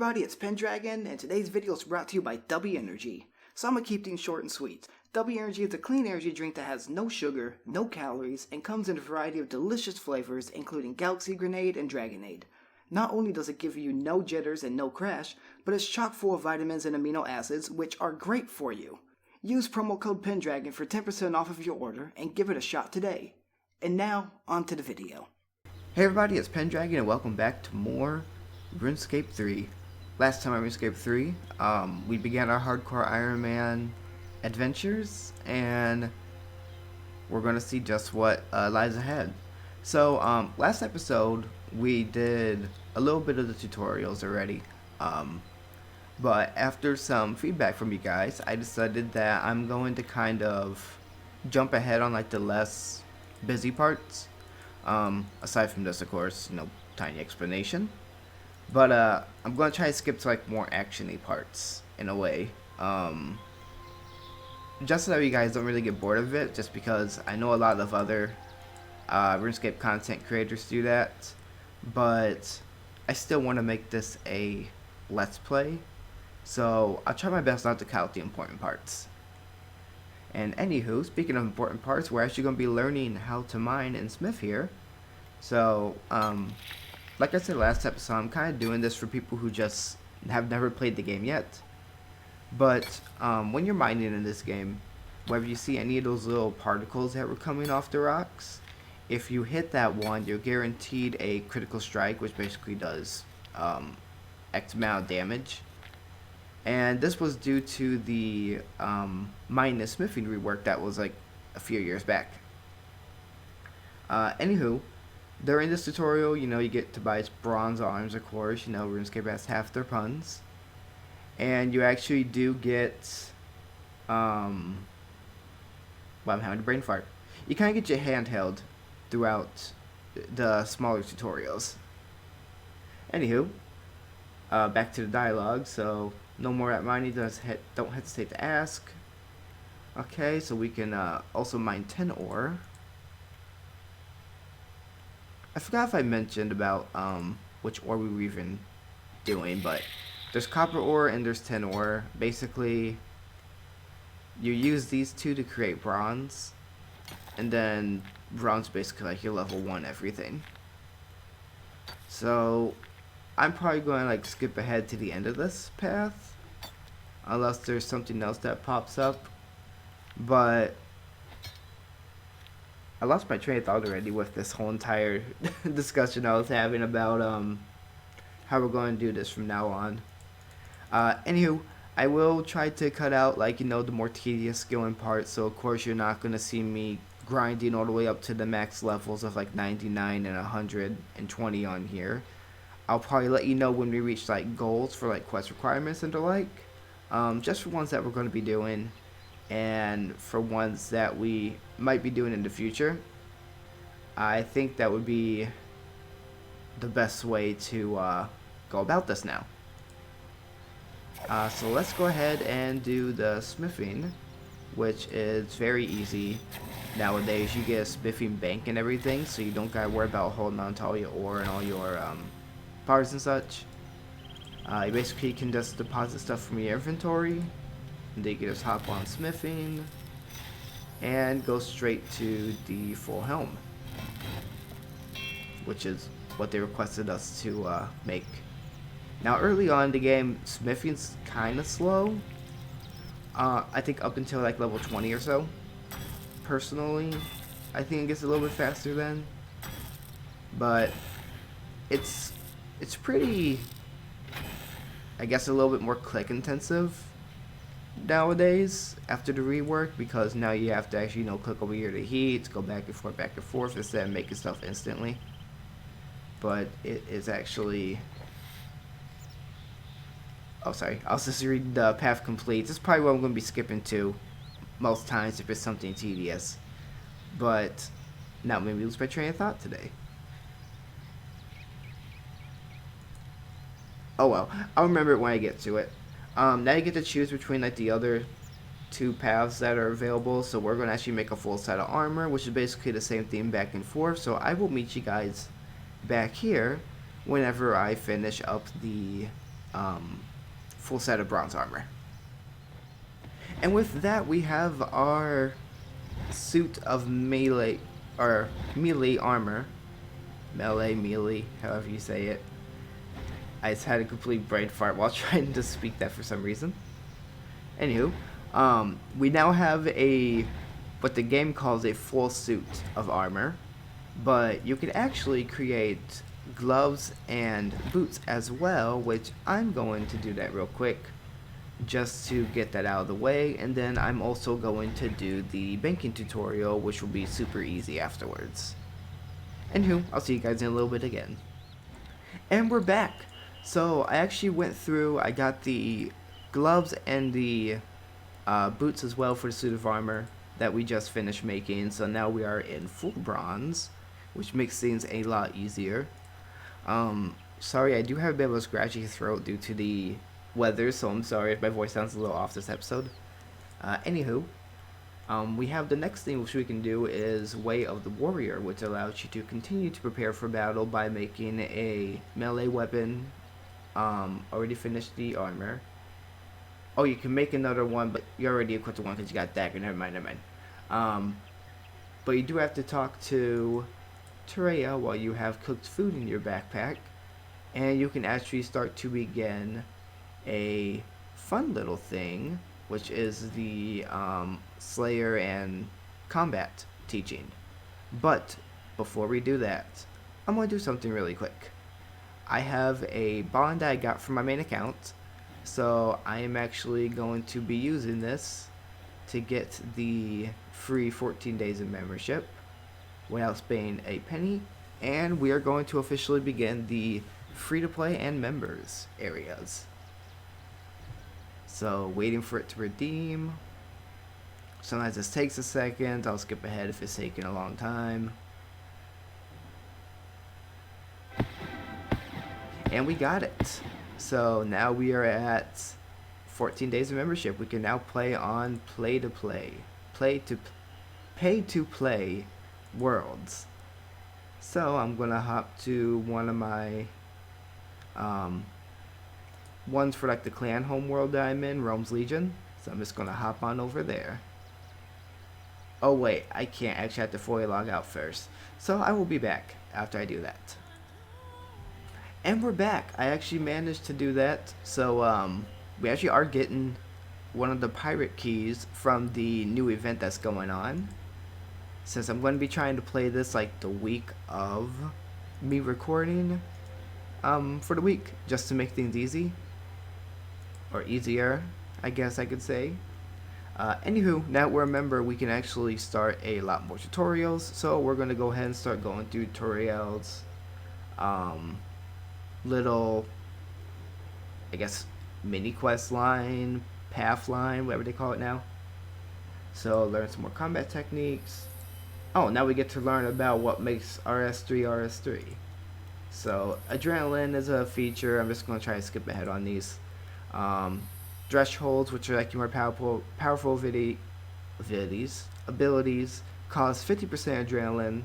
everybody, it's Pendragon, and today's video is brought to you by W Energy. So I'm gonna keep things short and sweet. W Energy is a clean energy drink that has no sugar, no calories, and comes in a variety of delicious flavors, including Galaxy Grenade and Dragonade. Not only does it give you no jitters and no crash, but it's chock full of vitamins and amino acids, which are great for you. Use promo code Pendragon for 10% off of your order, and give it a shot today. And now, on to the video. Hey everybody, it's Pendragon and welcome back to more Runescape 3. Last time on Runescape 3, we began our hardcore Ironman adventures, and we're going to see just what lies ahead. So, last episode, we did a little bit of the tutorials already, but after some feedback from you guys, I decided that I'm going to kind of jump ahead on like the less busy parts. Aside from this, of course, tiny explanation. But I'm going to try to skip to like more action-y parts in a way. Just so that you guys don't really get bored of it, just because I know a lot of other RuneScape content creators do that. But I still want to make this a Let's Play. So I'll try my best not to cut out the important parts. And anywho, speaking of important parts, we're actually going to be learning how to mine and smith here. So, like I said last episode, I'm kind of doing this for people who just have never played the game yet. But when you're mining in this game, whenever you see any of those little particles that were coming off the rocks, if you hit that one, you're guaranteed a critical strike, which basically does X amount of damage. And this was due to the mining and smithing rework that was like a few years back. Anywho, during this tutorial, you get to buy bronze arms, of course. RuneScape has half their puns. And you actually do get, well, I'm having a brain fart. You kind of get your handheld throughout the smaller tutorials. Anywho, back to the dialogue, so no more at mining, don't hesitate to ask. Okay, so we can also mine 10 ore. I forgot if I mentioned about which ore we were even doing, but there's copper ore and there's tin ore. Basically, you use these two to create bronze, and then bronze basically like your level 1 everything. So I'm probably going to like skip ahead to the end of this path, unless there's something else that pops up. But I lost my train of thought already with this whole entire discussion I was having about how we're going to do this from now on. Anywho, I will try to cut out like the more tedious skilling parts. So of course you're not going to see me grinding all the way up to the max levels of like 99 and 120 on here. I'll probably let you know when we reach like goals for like quest requirements and the like. Just for ones that we're going to be doing, and for ones that we might be doing in the future. I think that would be the best way to go about this now. So let's go ahead and do the smithing, which is very easy. Nowadays you get a smithing bank and everything, so you don't gotta worry about holding on to all your ore and all your parts and such. You basically can just deposit stuff from your inventory, and then you can just hop on smithing and go straight to the full helm, which is what they requested us to make. Now early on in the game, smithing's kind of slow. I think up until like level 20 or so. Personally, I think it gets a little bit faster then, but it's pretty, I guess, a little bit more click intensive nowadays after the rework, because now you have to actually click over here to heat, go back and forth instead of making stuff instantly. But it is actually, oh sorry, I'll just read the path complete. This is probably what I'm going to be skipping to most times if it's something tedious, but now maybe lose my train of thought today. Oh well, I'll remember it when I get to it. Now you get to choose between like the other two paths that are available. So we're going to actually make a full set of armor, which is basically the same thing back and forth. So I will meet you guys back here whenever I finish up the full set of bronze armor. And with that, we have our suit of melee armor. Melee, however you say it. I just had a complete brain fart while trying to speak that for some reason. Anywho, we now have what the game calls a full suit of armor, but you can actually create gloves and boots as well, which I'm going to do that real quick just to get that out of the way, and then I'm also going to do the banking tutorial, which will be super easy afterwards. Anywho, I'll see you guys in a little bit again. And we're back. So I actually went through, I got the gloves and the boots as well for the suit of armor that we just finished making, so now we are in full bronze, which makes things a lot easier. Sorry, I do have a bit of a scratchy throat due to the weather, so I'm sorry if my voice sounds a little off this episode. Anywho, we have the next thing which we can do is Way of the Warrior, which allows you to continue to prepare for battle by making a melee weapon. Already finished the armor. Oh, you can make another one, but you already equipped the one because you got dagger. Never mind. But you do have to talk to Terea while you have cooked food in your backpack, and you can actually start to begin a fun little thing, which is the Slayer and combat teaching. But before we do that, I'm going to do something really quick. I have a bond that I got from my main account, so I am actually going to be using this to get the free 14 days of membership without paying a penny, and we are going to officially begin the free-to-play and members areas. So, waiting for it to redeem. Sometimes this takes a second. I'll skip ahead if it's taking a long time. And we got it. So now we are at 14 days of membership. We can now play on pay to play worlds. So I'm gonna hop to one of my ones for like the clan home world that I'm in, Rome's Legion. So I'm just gonna hop on over there. Oh wait, I can't. I actually have to fully log out first. So I will be back after I do that. And we're back. I actually managed to do that. So we actually are getting one of the pirate keys from the new event that's going on. Since I'm going to be trying to play this like the week of me recording for the week, just to make things easy. Or easier, I guess I could say. Anywho, now we're a member, we can actually start a lot more tutorials. So we're going to go ahead and start going through tutorials. Little, I guess, mini quest line, path line, whatever they call it now. So learn some more combat techniques. Oh, now we get to learn about what makes RS3 RS3. So adrenaline is a feature. I'm just going to try to skip ahead on these. Thresholds, which are like your more powerful abilities, cause 50% adrenaline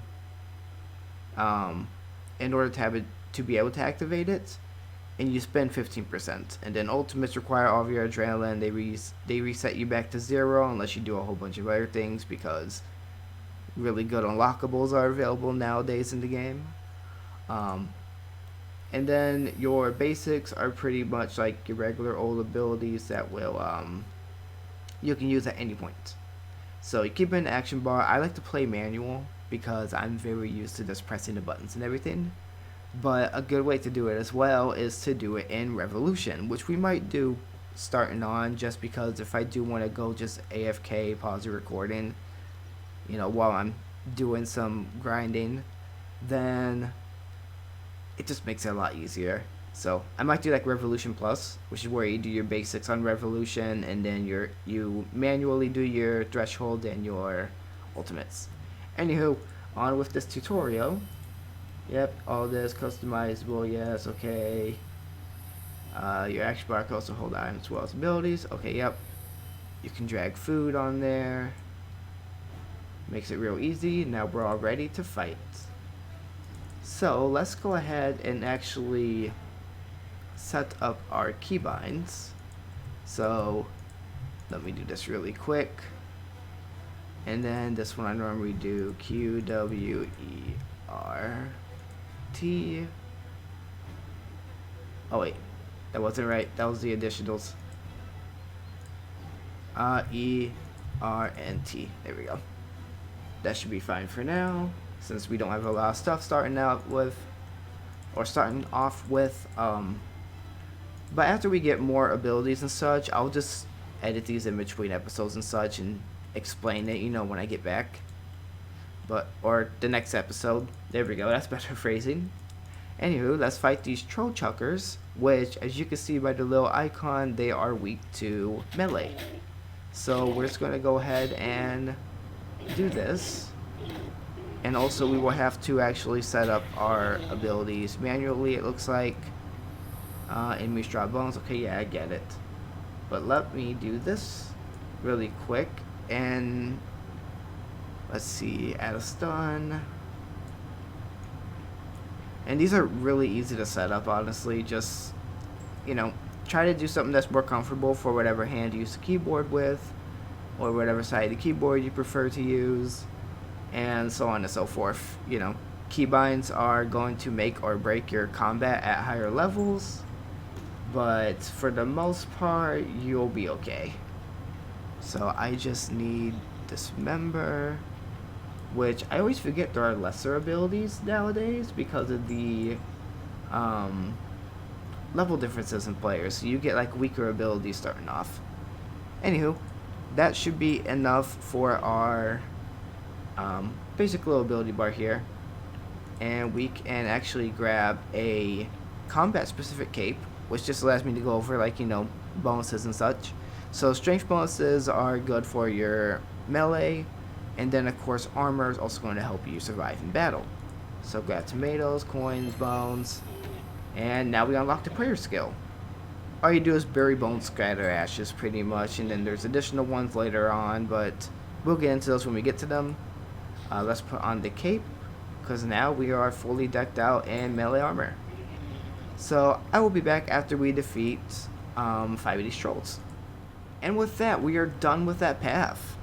in order to be able to activate it, and you spend 15%. And then ultimates require all of your adrenaline. They reset you back to 0 unless you do a whole bunch of other things, because really good unlockables are available nowadays in the game. And then your basics are pretty much like your regular old abilities that will you can use at any point. So you keep it in the action bar. I like to play manual because I'm very used to just pressing the buttons and everything. But a good way to do it as well is to do it in Revolution, which we might do starting on, just because if I do want to go just AFK, pause the recording, while I'm doing some grinding, then it just makes it a lot easier. So I might do like Revolution Plus, which is where you do your basics on Revolution, and then you manually do your threshold and your ultimates. Anywho, on with this tutorial. Yep, all this customizable, yes, okay. Your action bar can also hold items as well as abilities. Okay, yep. You can drag food on there. Makes it real easy. Now we're all ready to fight. So let's go ahead and actually set up our keybinds. So let me do this really quick. And then this one I normally do QWERT. Oh wait, that wasn't right. That was the additionals. ERNT. There we go. That should be fine for now, since we don't have a lot of stuff starting off with. But after we get more abilities and such, I'll just edit these in between episodes and such and explain it, you know, when I get back. Or the next episode. There we go, that's better phrasing. Anywho, let's fight these troll chuckers, which, as you can see by the little icon, they are weak to melee. So we're just going to go ahead and do this. And also we will have to actually set up our abilities manually, it looks like. Enemies drop bones. Okay, yeah, I get it. But let me do this really quick. And let's see, add a stun. And these are really easy to set up, honestly. Just, you know, try to do something that's more comfortable for whatever hand you use the keyboard with, or whatever side of the keyboard you prefer to use, and so on and so forth. You know, keybinds are going to make or break your combat at higher levels, but for the most part, you'll be okay. So I just need Dismember, which I always forget there are lesser abilities nowadays because of the level differences in players. So you get like weaker abilities starting off. Anywho, that should be enough for our basic little ability bar here. And we can actually grab a combat specific cape, which just allows me to go over, like, you know, bonuses and such. So strength bonuses are good for your melee, and then of course armor is also going to help you survive in battle. So grab tomatoes, coins, bones, and now we unlock the prayer skill. All you do is bury bones, scatter ashes pretty much, and then there's additional ones later on, but we'll get into those when we get to them. Let's put on the cape, because now we are fully decked out in melee armor. So I will be back after we defeat 5 of these trolls. And with that, we are done with that path.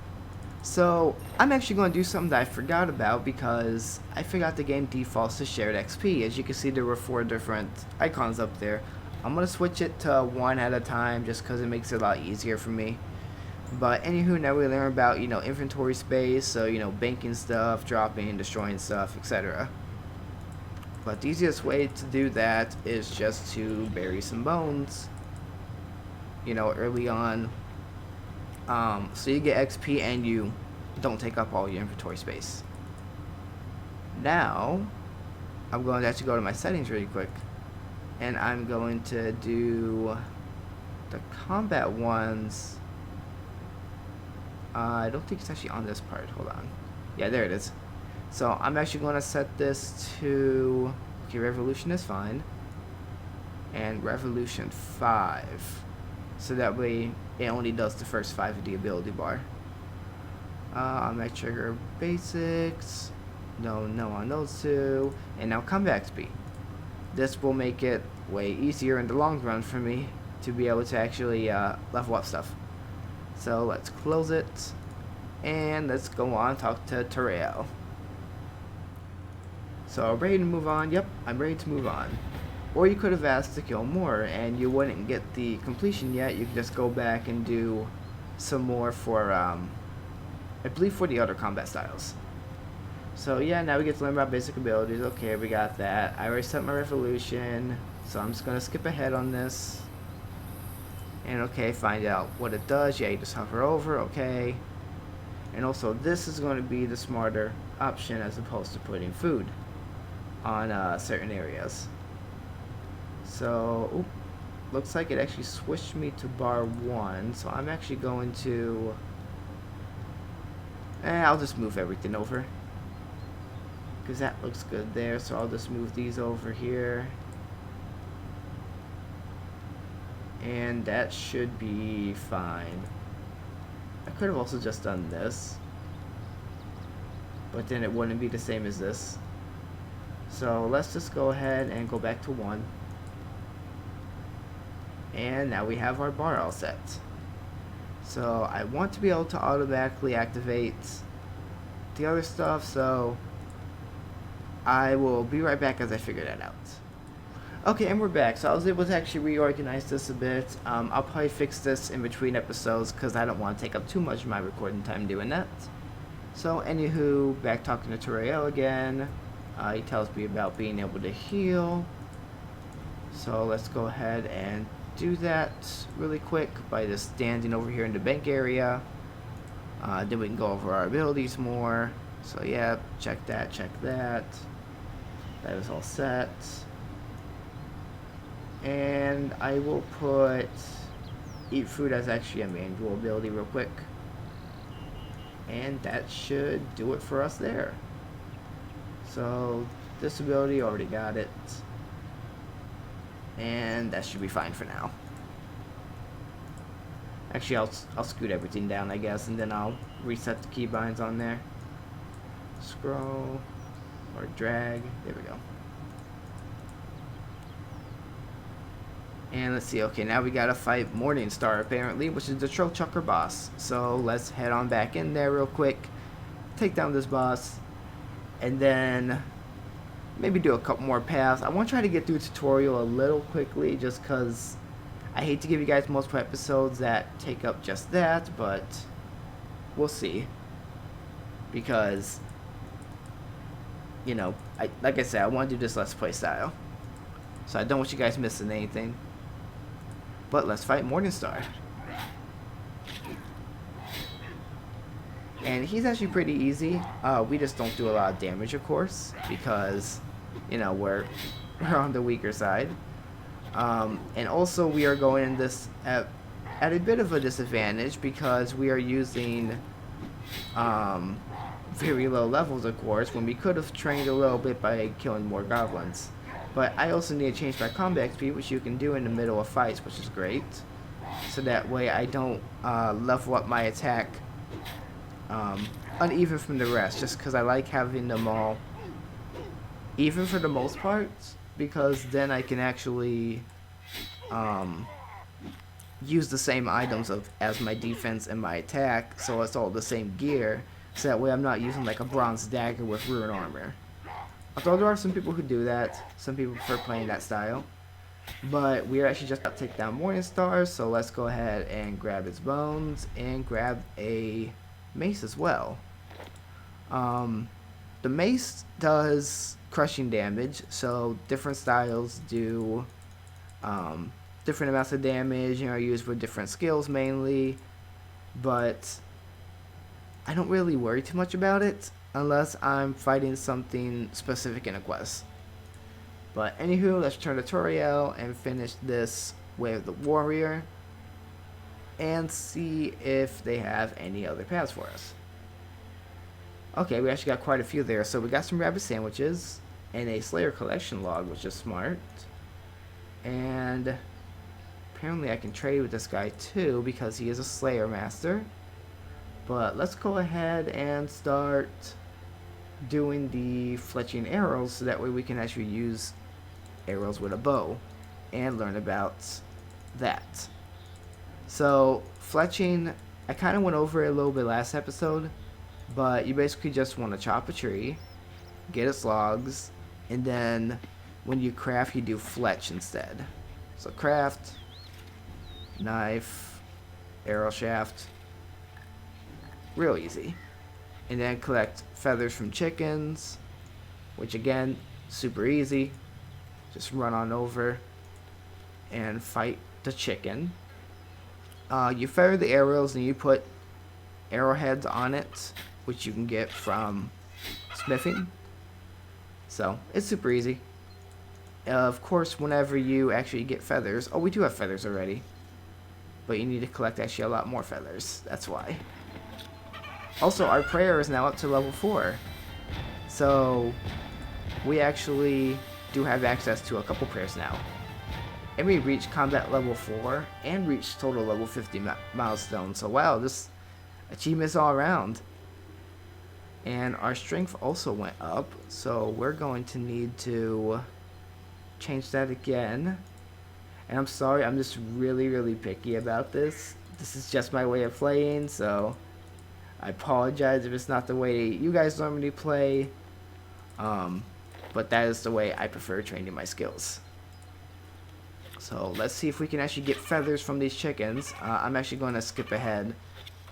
So I'm actually going to do something that I forgot about, because I forgot the game defaults to shared XP. As you can see, there were 4 different icons up there. I'm going to switch it to 1 at a time just because it makes it a lot easier for me. But anywho, now we learn about, you know, inventory space, so, you know, banking stuff, dropping, destroying stuff, etc. But the easiest way to do that is just to bury some bones, you know, early on. So you get XP and you don't take up all your inventory space. Now, I'm going to actually go to my settings really quick. And I'm going to do the combat ones. I don't think it's actually on this part. Hold on. Yeah, there it is. So I'm actually going to set this to, okay, Revolution is fine. And Revolution 5. So that way it only does the first 5 of the ability bar. I'm going to trigger basics. No on those 2. And now combat XP. This will make it way easier in the long run for me to be able to actually level up stuff. So let's close it. And let's go on and talk to Terrell. So ready to move on? Yep, I'm ready to move on. Or you could have asked to kill more and you wouldn't get the completion yet. You could just go back and do some more for, I believe, for the other combat styles. So yeah, now we get to learn about basic abilities. Okay, we got that. I already set my Revolution, so I'm just going to skip ahead on this. And okay, find out what it does. Yeah, you just hover over, okay. And also, this is going to be the smarter option as opposed to putting food on certain areas. So, looks like it actually switched me to bar 1. So I'm actually going to, I'll just move everything over, because that looks good there. So I'll just move these over here. And that should be fine. I could have also just done this, but then it wouldn't be the same as this. So let's just go ahead and go back to 1. And now we have our bar all set. So I want to be able to automatically activate the other stuff, so I will be right back as I figure that out. Okay, and we're back. So I was able to actually reorganize this a bit. I'll probably fix this in between episodes because I don't want to take up too much of my recording time doing that. So anywho, back talking to Turiel again. He tells me about being able to heal. So let's go ahead and do that really quick by just standing over here in the bank area. Then we can go over our abilities more. So yeah, check that, check that. That is all set. And I will put eat food as actually a manual ability real quick. And that should do it for us there. So this ability, already got it. And that should be fine for now. Actually, I'll scoot everything down, I guess, and then I'll reset the keybinds on there. Scroll or drag. There we go. And let's see. Okay, now we gotta fight Morningstar apparently, which is the Troll Chucker boss. So let's head on back in there real quick, take down this boss, and then maybe do a couple more paths. I want to try to get through the tutorial a little quickly, just because I hate to give you guys multiple episodes that take up just that, but we'll see. Because, you know, like I said, I want to do this Let's Play style. So I don't want you guys missing anything. But let's fight Morningstar. And he's actually pretty easy. We just don't do a lot of damage, of course, because, you know, we're on the weaker side. And also we are going in this at a bit of a disadvantage because we are using very low levels, of course, when we could have trained a little bit by killing more goblins. But I also need to change my combat speed, which you can do in the middle of fights, which is great. So that way I don't level up my attack uneven from the rest, just because I like having them all even for the most part, because then I can actually use the same items as my defense and my attack, so it's all the same gear, so that way I'm not using like a bronze dagger with rune armor. Although there are some people who do that, some people prefer playing that style. But we're actually just about to take down Morningstar, so let's go ahead and grab its bones and grab a mace as well. The mace does crushing damage, so different styles do different amounts of damage, you know, used for different skills mainly, but I don't really worry too much about it unless I'm fighting something specific in a quest. But anywho, let's turn to Toriel and finish this with the warrior and see if they have any other paths for us. Okay, we actually got quite a few there. So we got some rabbit sandwiches and a Slayer collection log, which is smart. And apparently I can trade with this guy too because he is a Slayer master. But let's go ahead and start doing the fletching arrows so that way we can actually use arrows with a bow and learn about that. So fletching, I kind of went over it a little bit last episode, but you basically just want to chop a tree, get its logs, and then when you craft, you do fletch instead. So craft, knife, arrow shaft, real easy. And then collect feathers from chickens, which again, super easy. Just run on over and fight the chicken. You feather the arrows and you put arrowheads on it, which you can get from smithing. So it's super easy. Of course, whenever you actually get feathers, we do have feathers already, but you need to collect actually a lot more feathers. That's why. Also, our prayer is now up to level 4. So we actually do have access to a couple prayers now. And we reached combat level 4 and reached total level 50 milestone. So wow, this achievements all around. And our strength also went up. So we're going to need to change that again. And I'm sorry, I'm just really picky about this. This is just my way of playing, so I apologize if it's not the way you guys normally play. But that is the way I prefer training my skills. So let's see if we can actually get feathers from these chickens. I'm actually going to skip ahead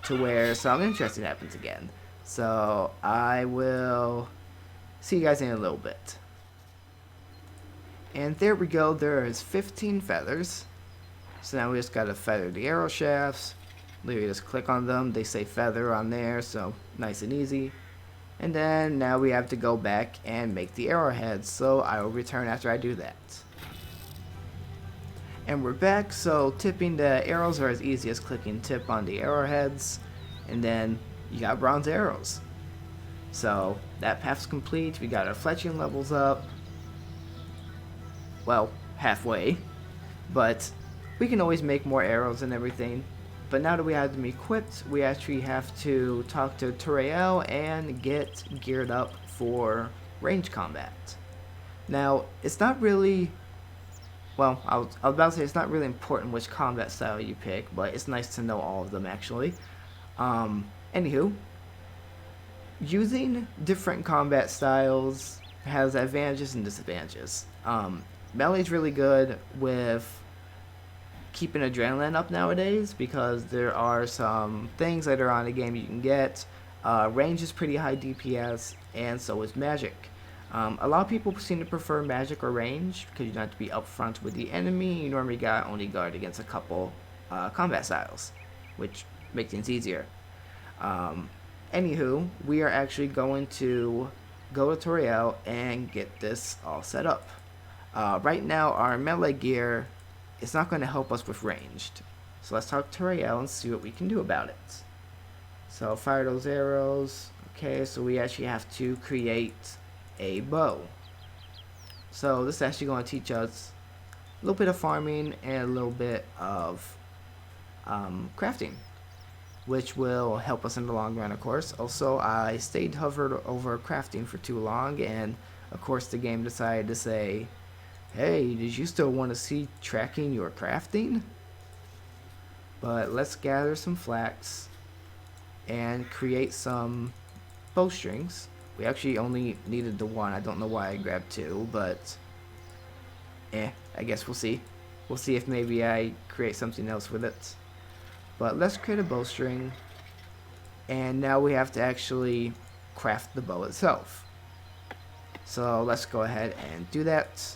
to where something interesting happens again. So I will see you guys in a little bit. And there we go, there is 15 feathers. So now we just gotta feather the arrow shafts. Literally just click on them, they say feather on there, so nice and easy. And then now we have to go back and make the arrowheads, so I will return after I do that. And we're back, so tipping the arrows are as easy as clicking tip on the arrowheads, and then you got bronze arrows. So that path's complete, we got our fletching levels up. Well, halfway, but we can always make more arrows and everything. But now that we have them equipped, we actually have to talk to Turiel and get geared up for range combat. Now, it's not really, well, I was about to say it's not really important which combat style you pick, but it's nice to know all of them actually. Anywho, using different combat styles has advantages and disadvantages. Melee's really good with keeping adrenaline up nowadays because there are some things later on in the game you can get. Range is pretty high DPS, and so is magic. A lot of people seem to prefer magic or range because you don't have to be upfront with the enemy. You normally got only guard against a couple combat styles, which makes things easier. Anywho, we are actually going to go to Turiel and get this all set up. Right now, our melee gear is not going to help us with ranged. So let's talk to Turiel and see what we can do about it. So fire those arrows. Okay, so we actually have to create a bow. So this is actually going to teach us a little bit of farming and a little bit of crafting, which will help us in the long run, of course. Also, I stayed hovered over crafting for too long, and of course the game decided to say, hey, did you still want to see tracking your crafting? But let's gather some flax and create some bowstrings. We actually only needed the one. I don't know why I grabbed two, but I guess we'll see. We'll see if maybe I create something else with it. But let's create a bowstring, and now we have to actually craft the bow itself. So let's go ahead and do that.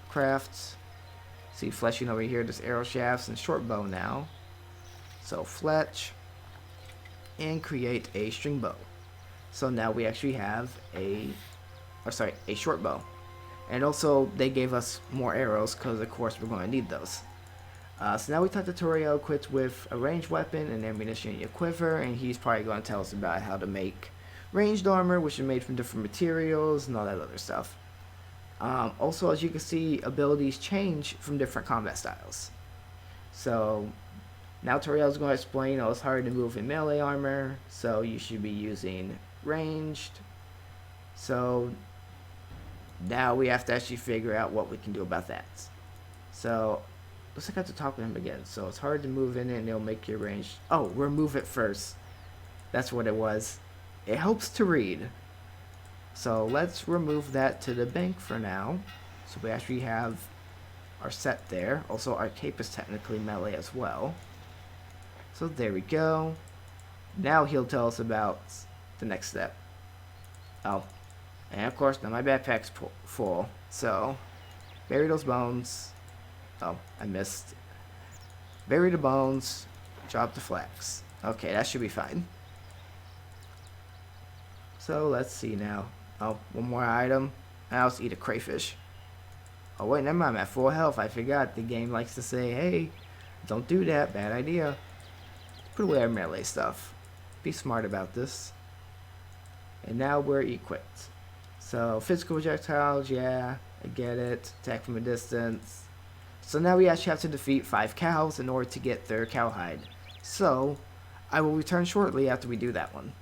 Craft. See, fletching over here, there's arrow shafts and short bow now. So fletch and create a string bow. So now we actually have a short bow. And also they gave us more arrows because of course we're going to need those. So now we talked to Turiel equipped with a ranged weapon and ammunition and a quiver, and he's probably going to tell us about how to make ranged armor, which is made from different materials and all that other stuff. Also, as you can see, abilities change from different combat styles. So now Turiel is going to explain, it's hard to move in melee armor, so you should be using ranged. So now we have to actually figure out what we can do about that. So looks like I have to talk with him again. So it's hard to move in it and it'll make your range. Oh, remove it first. That's what it was. It helps to read. So let's remove that to the bank for now. So we actually have our set there. Also, our cape is technically melee as well. So there we go. Now he'll tell us about the next step. Oh, and of course now my backpack's full. So bury those bones. Oh, I missed. Bury the bones. Drop the flax. Okay, that should be fine. So let's see now. Oh, one more item. I'll just eat a crayfish. Oh wait, never mind, I'm at full health. I forgot the game likes to say, hey, don't do that, bad idea. Put away our melee stuff. Be smart about this. And now we're equipped. So physical projectiles, yeah, I get it. Attack from a distance. So now we actually have to defeat 5 cows in order to get their cowhide. So I will return shortly after we do that one.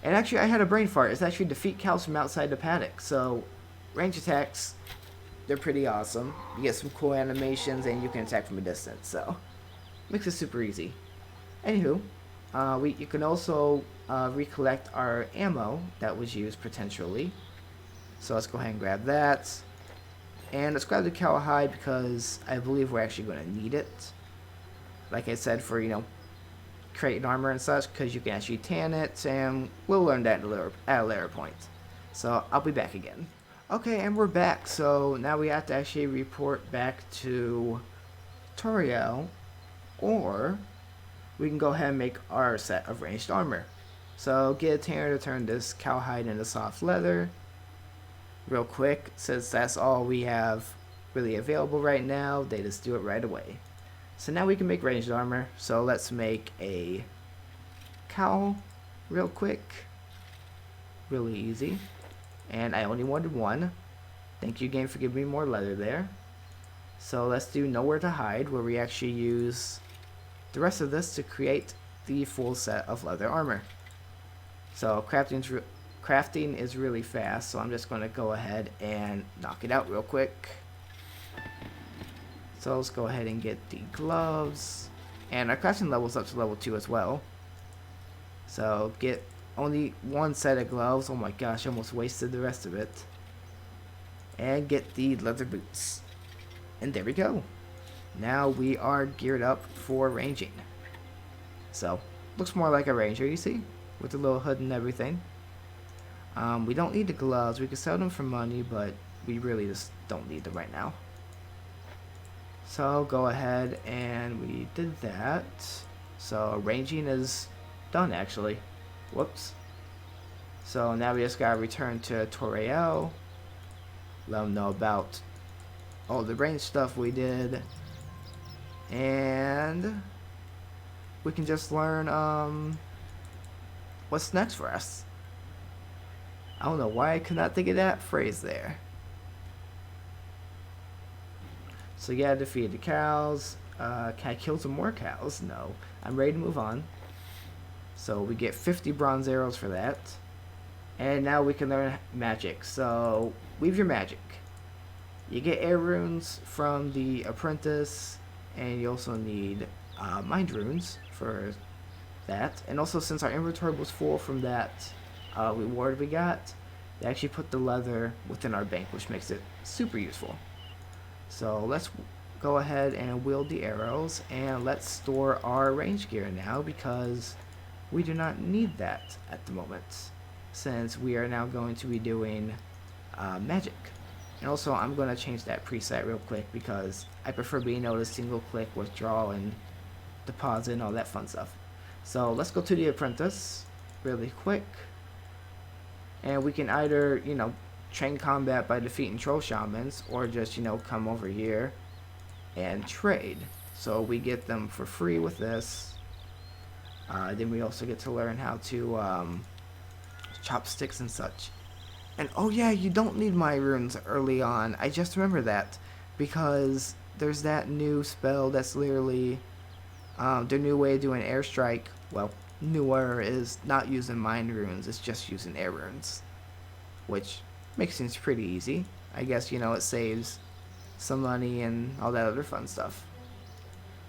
And actually, I had a brain fart. It's actually defeat cows from outside the paddock. So range attacks they're pretty awesome. You get some cool animations and you can attack from a distance, so makes it super easy. Anywho, you can also recollect our ammo that was used potentially. So let's go ahead and grab that. And let's grab the cowhide because I believe we're actually going to need it. Like I said, for, creating armor and such, because you can actually tan it, and we'll learn that at a later point. So I'll be back again. Okay, and we're back. So now we have to actually report back to Toriel, or we can go ahead and make our set of ranged armor. So get a tanner to turn this cowhide into soft leather real quick, since that's all we have really available right now. They just do it right away. So now we can make ranged armor. So let's make a cowl real quick. Really easy. And I only wanted one. Thank you, game, for giving me more leather there. So let's do nowhere to hide, where we actually use the rest of this to create the full set of leather armor. So crafting is really fast, so I'm just going to go ahead and knock it out real quick. So let's go ahead and get the gloves. And our crafting level's up to level 2 as well. So get only one set of gloves. Oh my gosh, I almost wasted the rest of it. And get the leather boots. And there we go. Now we are geared up for ranging. So, looks more like a ranger, you see? With the little hood and everything. We don't need the gloves. We can sell them for money, but we really just don't need them right now. So, go ahead and we did that. So, ranging is done, actually. Whoops. So, now we just gotta return to Toriel. Let them know about all the range stuff we did. And we can just learn what's next for us. I don't know why I could not think of that phrase there. So yeah, defeated the cows. Can I kill some more cows? No. I'm ready to move on. So we get 50 bronze arrows for that. And now we can learn magic. So weave your magic. You get air runes from the apprentice, and you also need mind runes for that. And also, since our inventory was full from that reward we got, they actually put the leather within our bank, which makes it super useful. So let's go ahead and wield the arrows, and let's store our range gear now, because we do not need that at the moment, since we are now going to be doing magic. And also, I'm going to change that preset real quick, because I prefer being able to single click, withdraw, and deposit, and all that fun stuff. So let's go to the apprentice really quick. And we can either, train combat by defeating troll shamans, or just, come over here and trade. So we get them for free with this. Then we also get to learn how to chop sticks and such. And oh yeah, you don't need my runes early on. I just remember that, because there's that new spell that's literally the new way of doing airstrike. Well, newer is not using mind runes, it's just using air runes, which makes things pretty easy. I guess, it saves some money and all that other fun stuff.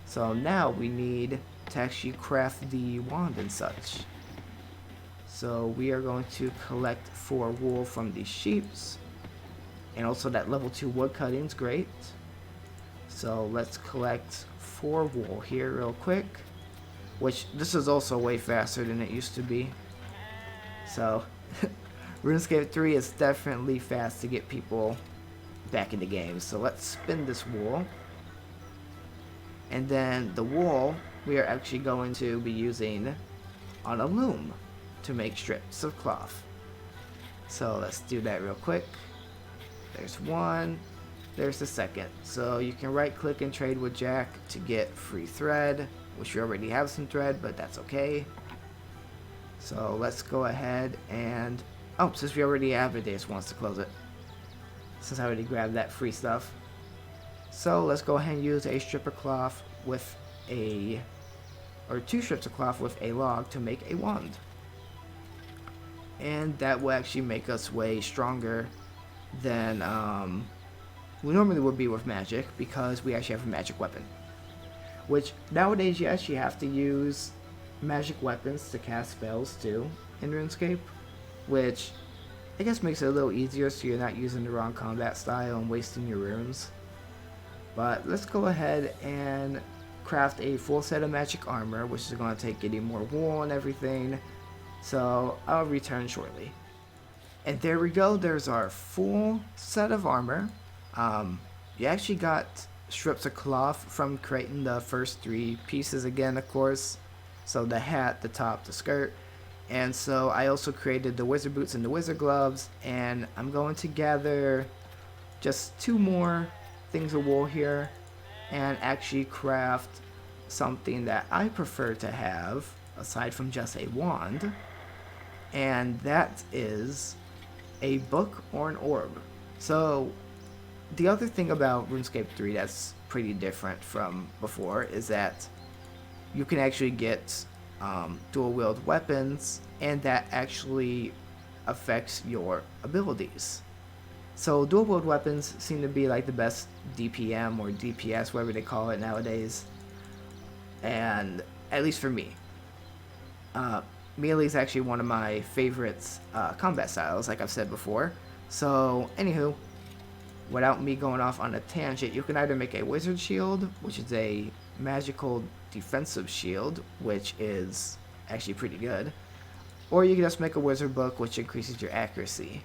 So now we need to actually craft the wand and such. So we are going to collect 4 wool from these sheeps, and also that level 2 wood cutting is great. So let's collect 4 wool here real quick, which this is also way faster than it used to be. So Runescape 3 is definitely fast to get people back in the game. So let's spin this wool, and then the wool we are actually going to be using on a loom to make strips of cloth. So let's do that real quick. There's one, there's the second. So you can right click and trade with Jack to get free thread, which we already have some thread, but that's okay. So let's go ahead and, oh, since we already have it, they just wants to close it, since I already grabbed that free stuff. So let's go ahead and use a strip of cloth with a, or 2 strips of cloth with a log to make a wand. And that will actually make us way stronger than we normally would be with magic because we actually have a magic weapon. Which nowadays, yes, you have to use magic weapons to cast spells too in RuneScape, which I guess makes it a little easier so you're not using the wrong combat style and wasting your runes. But let's go ahead and craft a full set of magic armor, which is going to take getting more wool and everything. So I'll return shortly. And there we go, there's our full set of armor. You actually got strips of cloth from creating the first 3 pieces again, of course. So the hat, the top, the skirt. And so I also created the wizard boots and the wizard gloves, and I'm going to gather just 2 more things of wool here and actually craft something that I prefer to have aside from just a wand, and that is a book or an orb. So the other thing about RuneScape 3 that's pretty different from before is that you can actually get dual wield weapons, and that actually affects your abilities. So dual wield weapons seem to be like the best DPM or DPS, whatever they call it nowadays, and at least for me. Melee is actually one of my favorites combat styles, like I've said before. So anywho, without me going off on a tangent, you can either make a wizard shield, which is a magical defensive shield, which is actually pretty good, or you can just make a wizard book, which increases your accuracy,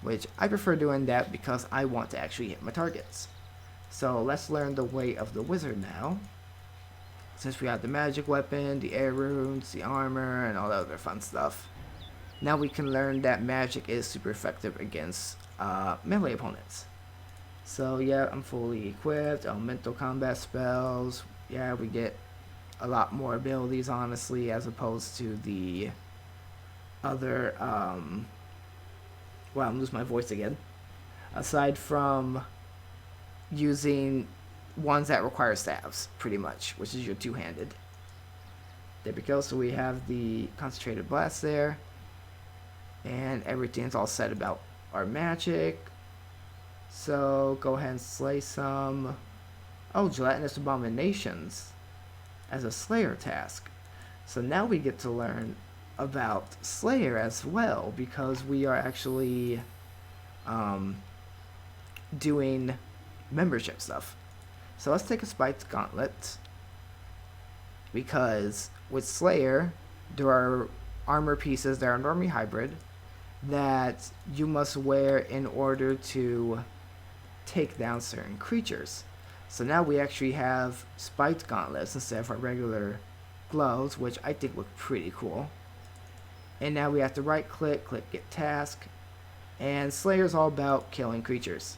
which I prefer doing that because I want to actually hit my targets. So let's learn the way of the wizard now. Since we got the magic weapon, the air runes, the armor, and all that other fun stuff, now we can learn that magic is super effective against melee opponents. So yeah, I'm fully equipped, elemental combat spells. Yeah, we get a lot more abilities, honestly, as opposed to the other, wow, I'm losing my voice again. Aside from using ones that require staves, pretty much, which is your 2-handed. There we go, so we have the concentrated blast there, and everything's all set about our magic. So go ahead and slay some, gelatinous abominations as a slayer task. So now we get to learn about slayer as well, because we are actually doing membership stuff. So let's take a spiked gauntlet, because with slayer there are armor pieces that are normally hybrid that you must wear in order to take down certain creatures. So now we actually have spiked gauntlets instead of our regular gloves, which I think look pretty cool. And now we have to right click, click get task, and Slayer's all about killing creatures.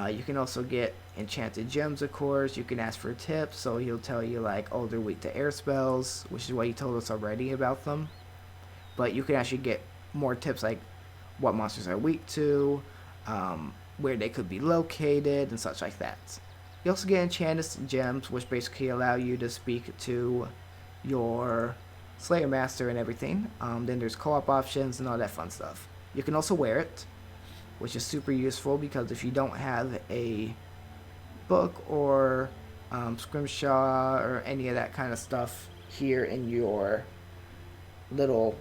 You can also get enchanted gems, of course. You can ask for tips, so he'll tell you like, oh, they're weak to air spells, which is what he told us already about them. But you can actually get more tips like what monsters are weak to, where they could be located, and such like that. You also get enchanted gems, which basically allow you to speak to your Slayer Master and everything. Then there's co-op options and all that fun stuff. You can also wear it, which is super useful, because if you don't have a book or scrimshaw or any of that kind of stuff here in your little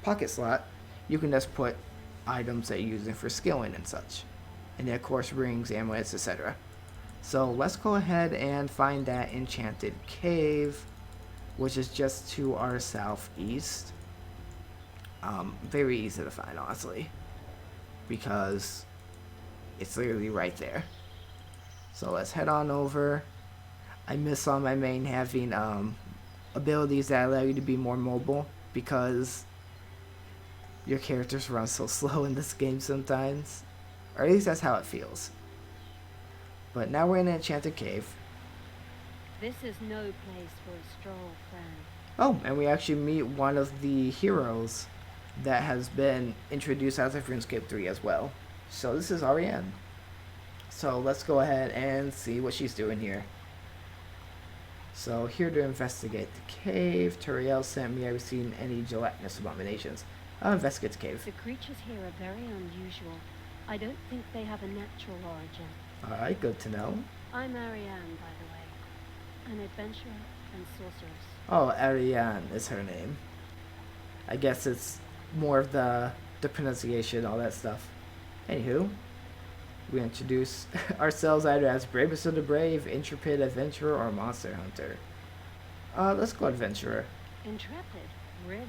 pocket slot, you can just put items that you're using for skilling and such. And then of course rings, amulets, etc. So let's go ahead and find that enchanted cave, which is just to our southeast. Very easy to find, honestly, because it's literally right there. So let's head on over. I miss on my main having abilities that allow you to be more mobile, because your characters run so slow in this game sometimes, or at least that's how it feels. But now we're in an enchanted cave. This is no place for a stroll, friend. Oh, and we actually meet one of the heroes that has been introduced as of RuneScape 3 as well. So this is Ariane. So let's go ahead and see what she's doing here. So here to investigate the cave. Turiel sent me, have you seen any gelatinous abominations? I'll investigate the cave. The creatures here are very unusual. I don't think they have a natural origin. Alright, good to know. I'm Ariane, by the way. An adventurer and sorceress. Oh, Ariane is her name. I guess it's more of the pronunciation, all that stuff. Anywho, we introduce ourselves either as Bravest of the Brave, Intrepid Adventurer, or Monster Hunter. Let's go Adventurer. Intrepid? Really?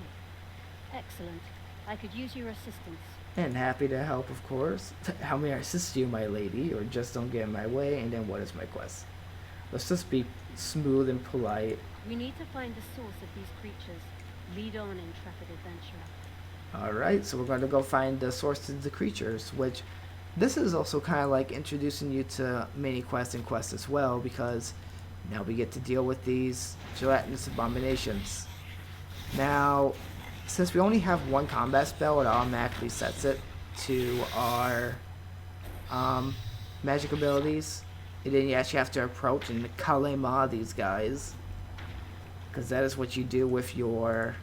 Excellent. I could use your assistance. And happy to help, of course. How may I assist you, my lady? Or just don't get in my way, and then what is my quest? Let's just be smooth and polite. We need to find the source of these creatures. Lead on, intrepid adventurer. Alright, so we're going to go find the source of the creatures, which this is also kind of like introducing you to mini quests and quests as well, because now we get to deal with these gelatinous abominations. Now, since we only have one combat spell, it automatically sets it to our magic abilities. And then you actually have to approach and kalema these guys, because that is what you do with your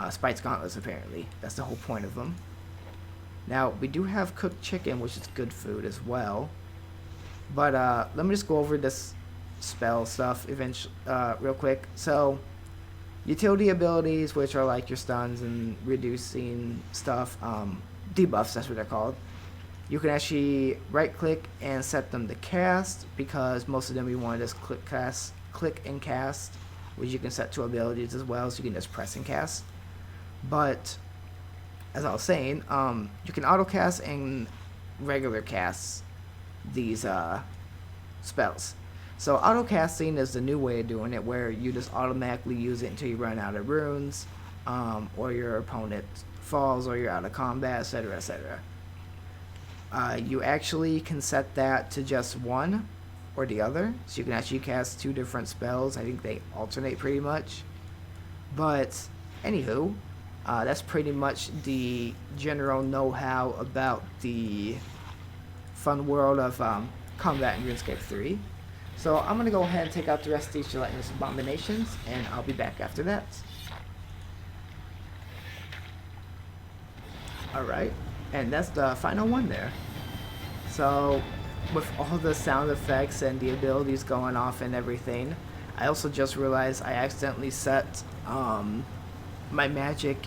Spite's Gauntlets, apparently. That's the whole point of them. Now, we do have cooked chicken, which is good food as well. But let me just go over this spell stuff eventually, real quick. So, utility abilities, which are like your stuns and reducing stuff, debuffs, that's what they're called. You can actually right click and set them to cast, because most of them you want to just click and cast, which you can set to abilities as well, so you can just press and cast. But as I was saying, you can auto cast and regular cast these spells. So auto casting is the new way of doing it, where you just automatically use it until you run out of runes, or your opponent falls, or you're out of combat, etc., etc. You actually can set that to just one or the other, so you can actually cast two different spells. I think they alternate pretty much. But anywho, that's pretty much the general know-how about the fun world of combat in RuneScape 3. So I'm going to go ahead and take out the rest of these gelatinous abominations, and I'll be back after that. Alright, and that's the final one there. So, with all the sound effects and the abilities going off and everything, I also just realized I accidentally set my magic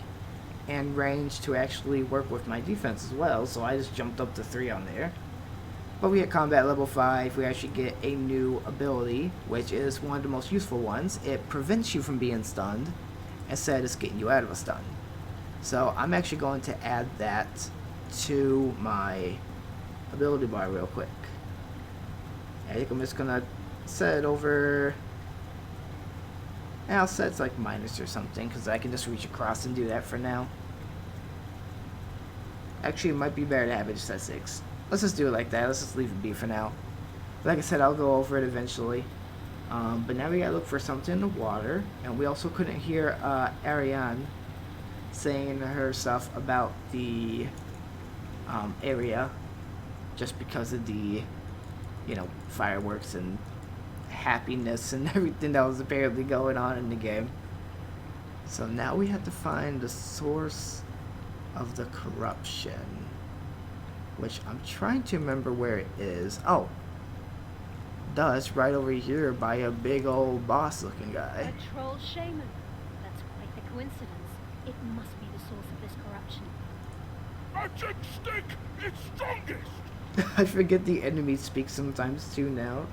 and range to actually work with my defense as well, so I just jumped up to 3 on there. But we hit combat level 5, we actually get a new ability, which is one of the most useful ones. It prevents you from being stunned, instead of just getting you out of a stun. So I'm actually going to add that to my ability bar real quick. I think I'm just going to set it over, and I'll set it to like minus or something, because I can just reach across and do that for now. Actually, it might be better to have it just at 6. Let's just do it like that. Let's just leave it be for now. Like I said, I'll go over it eventually. But now we gotta look for something in the water. And we also couldn't hear Ariane saying her stuff about the area, just because of the, you know, fireworks and happiness and everything that was apparently going on in the game. So now we have to find the source of the corruption, which I'm trying to remember where it is. Oh, it's right over here by a big old boss looking guy. A troll shaman. That's quite the coincidence. It must be the source of this corruption. Magic stick! It's strongest! I forget the enemies speak sometimes too now.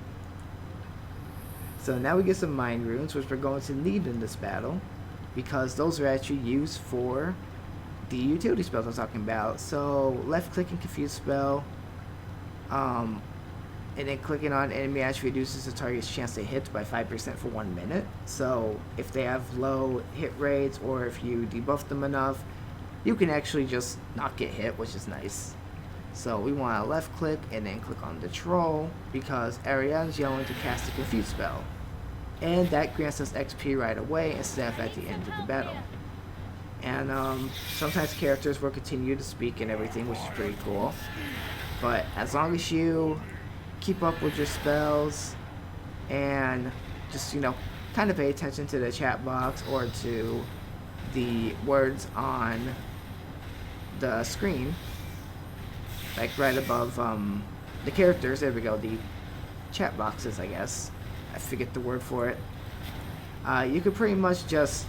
So now we get some mind runes, which we're going to need in this battle, because those are actually used for the utility spells I'm talking about. So left click and confuse spell, and then clicking on enemy actually reduces the target's chance to hit by 5% for 1 minute. So if they have low hit rates, or if you debuff them enough, you can actually just not get hit, which is nice. So we want to left click and then click on the troll, because Ariane's yelling to cast a confuse spell, and that grants us XP right away instead of at the end of the battle. And sometimes characters will continue to speak and everything, which is pretty cool. But as long as you keep up with your spells and just, you know, kind of pay attention to the chat box or to the words on the screen, like right above the characters. There we go, the chat boxes, I guess. I forget the word for it. You could pretty much just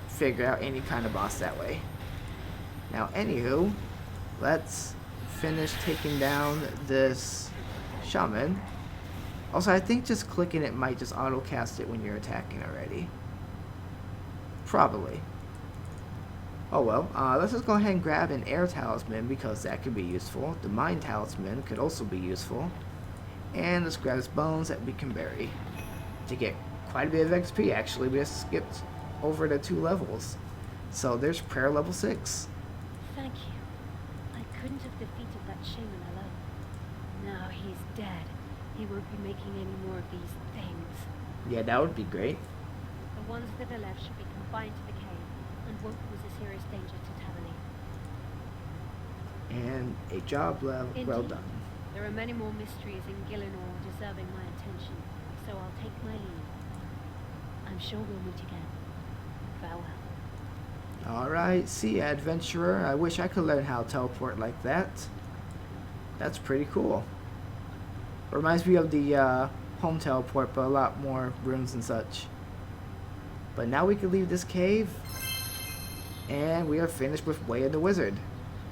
figure out any kind of boss that way. Now, anywho, let's finish taking down this shaman. Also, I think just clicking it might just auto cast it when you're attacking already. Probably. Oh well, let's just go ahead and grab an air talisman because that could be useful. The mind talisman could also be useful. And let's grab his bones that we can bury to get quite a bit of XP. Actually, we just skipped over the 2 levels. So there's prayer level 6. Thank you. I couldn't have defeated that shaman alone. Now he's dead. He won't be making any more of these things. Yeah, that would be great. The ones that are left should be confined to the cave and won't pose a serious danger to Taverny. And a job well Indeed. done. There are many more mysteries in Gillinor deserving my attention, so I'll take my leave. I'm sure we'll meet again. Farewell. Alright, see ya, adventurer. I wish I could learn how to teleport like that. That's pretty cool. Reminds me of the home teleport, but a lot more rooms and such. But now we can leave this cave, and we are finished with Way of the Wizard.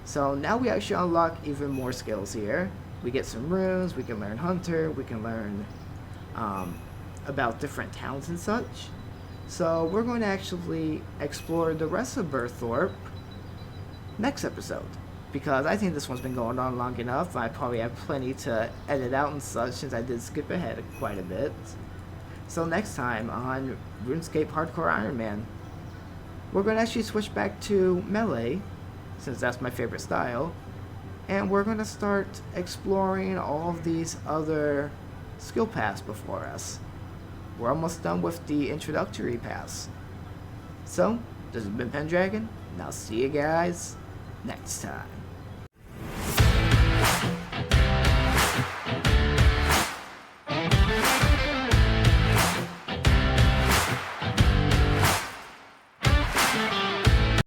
So now we actually unlock even more skills here. We get some runes, we can learn Hunter, we can learn about different towns and such. So we're going to actually explore the rest of Burthorpe next episode, because I think this one's been going on long enough. I probably have plenty to edit out and such, since I did skip ahead quite a bit. So next time on RuneScape Hardcore Ironman, we're going to actually switch back to melee, since that's my favorite style, and we're going to start exploring all of these other skill paths before us. We're almost done with the introductory paths. So, this has been Pendragon, and I'll see you guys next time.